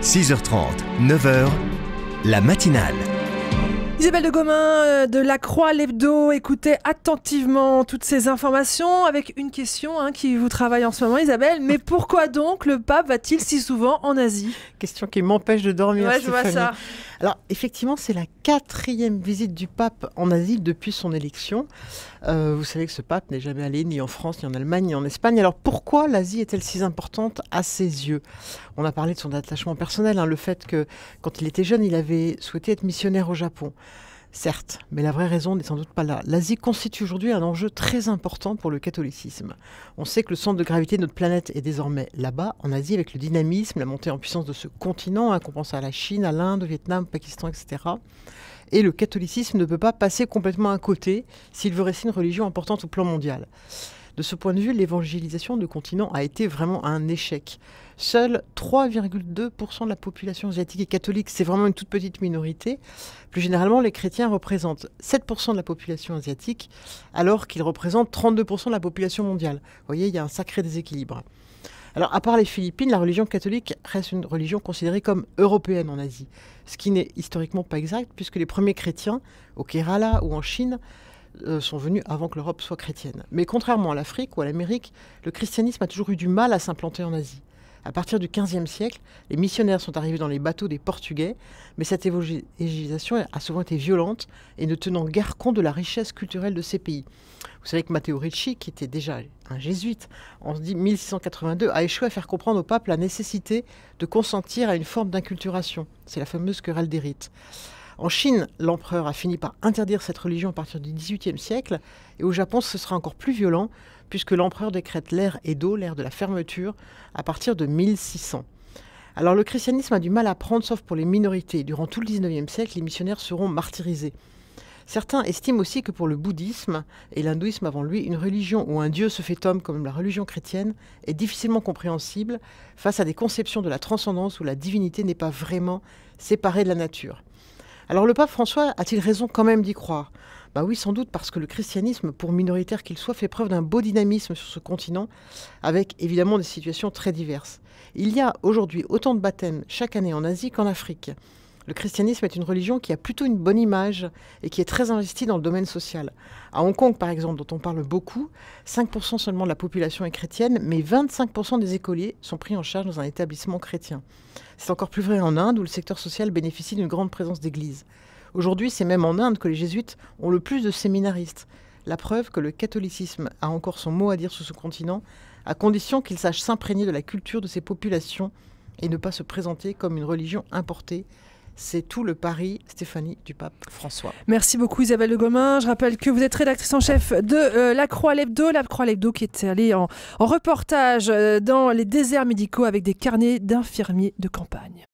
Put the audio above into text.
6h30, 9h, la matinale. Isabelle de Gomin de La Croix l'Hebdo, écoutez attentivement toutes ces informations avec une question qui vous travaille en ce moment, Isabelle. Mais pourquoi donc le pape va-t-il si souvent en Asie? Question qui m'empêche de dormir. Ouais, je vois ça. Alors, effectivement, c'est la 4e visite du pape en Asie depuis son élection. Vous savez que ce pape n'est jamais allé ni en France, ni en Allemagne, ni en Espagne. Alors, pourquoi l'Asie est-elle si importante à ses yeux? On a parlé de son attachement personnel, le fait que, quand il était jeune, il avait souhaité être missionnaire au Japon. Certes, mais la vraie raison n'est sans doute pas là. L'Asie constitue aujourd'hui un enjeu très important pour le catholicisme. On sait que le centre de gravité de notre planète est désormais là-bas, en Asie, avec le dynamisme, la montée en puissance de ce continent, qu'on pense à la Chine, à l'Inde, au Vietnam, au Pakistan, etc. Et le catholicisme ne peut pas passer complètement à côté s'il veut rester une religion importante au plan mondial. De ce point de vue, l'évangélisation du continent a été vraiment un échec. Seuls 3,2% de la population asiatique est catholique, c'est vraiment une toute petite minorité. Plus généralement, les chrétiens représentent 7% de la population asiatique, alors qu'ils représentent 32% de la population mondiale. Vous voyez, il y a un sacré déséquilibre. Alors, à part les Philippines, la religion catholique reste une religion considérée comme européenne en Asie, ce qui n'est historiquement pas exact, puisque les premiers chrétiens, au Kerala ou en Chine, sont venus avant que l'Europe soit chrétienne. Mais contrairement à l'Afrique ou à l'Amérique, le christianisme a toujours eu du mal à s'implanter en Asie. À partir du XVe siècle, les missionnaires sont arrivés dans les bateaux des Portugais, mais cette évangélisation a souvent été violente et ne tenant guère compte de la richesse culturelle de ces pays. Vous savez que Matteo Ricci, qui était déjà un jésuite, en 1682, a échoué à faire comprendre au pape la nécessité de consentir à une forme d'inculturation. C'est la fameuse querelle des rites. En Chine, l'empereur a fini par interdire cette religion à partir du XVIIIe siècle, et au Japon, ce sera encore plus violent, puisque l'empereur décrète l'ère Edo, l'ère de la fermeture, à partir de 1600. Alors le christianisme a du mal à prendre, sauf pour les minorités. Durant tout le XIXe siècle, les missionnaires seront martyrisés. Certains estiment aussi que pour le bouddhisme, et l'hindouisme avant lui, une religion où un dieu se fait homme comme la religion chrétienne est difficilement compréhensible face à des conceptions de la transcendance où la divinité n'est pas vraiment séparée de la nature. Alors le pape François a-t-il raison quand même d'y croire? Oui, sans doute, parce que le christianisme, pour minoritaire qu'il soit, fait preuve d'un beau dynamisme sur ce continent, avec évidemment des situations très diverses. Il y a aujourd'hui autant de baptêmes chaque année en Asie qu'en Afrique. Le christianisme est une religion qui a plutôt une bonne image et qui est très investie dans le domaine social. À Hong Kong, par exemple, dont on parle beaucoup, 5% seulement de la population est chrétienne, mais 25% des écoliers sont pris en charge dans un établissement chrétien. C'est encore plus vrai en Inde, où le secteur social bénéficie d'une grande présence d'églises. Aujourd'hui, c'est même en Inde que les jésuites ont le plus de séminaristes. La preuve que le catholicisme a encore son mot à dire sur ce continent, à condition qu'il sache s'imprégner de la culture de ces populations et ne pas se présenter comme une religion importée. C'est tout le pari, Stéphanie, du pape François. Merci beaucoup Isabelle de Gomin. Je rappelle que vous êtes rédactrice en chef de La Croix l'Hebdo. La Croix l'Hebdo qui est allée en reportage dans les déserts médicaux avec des carnets d'infirmiers de campagne.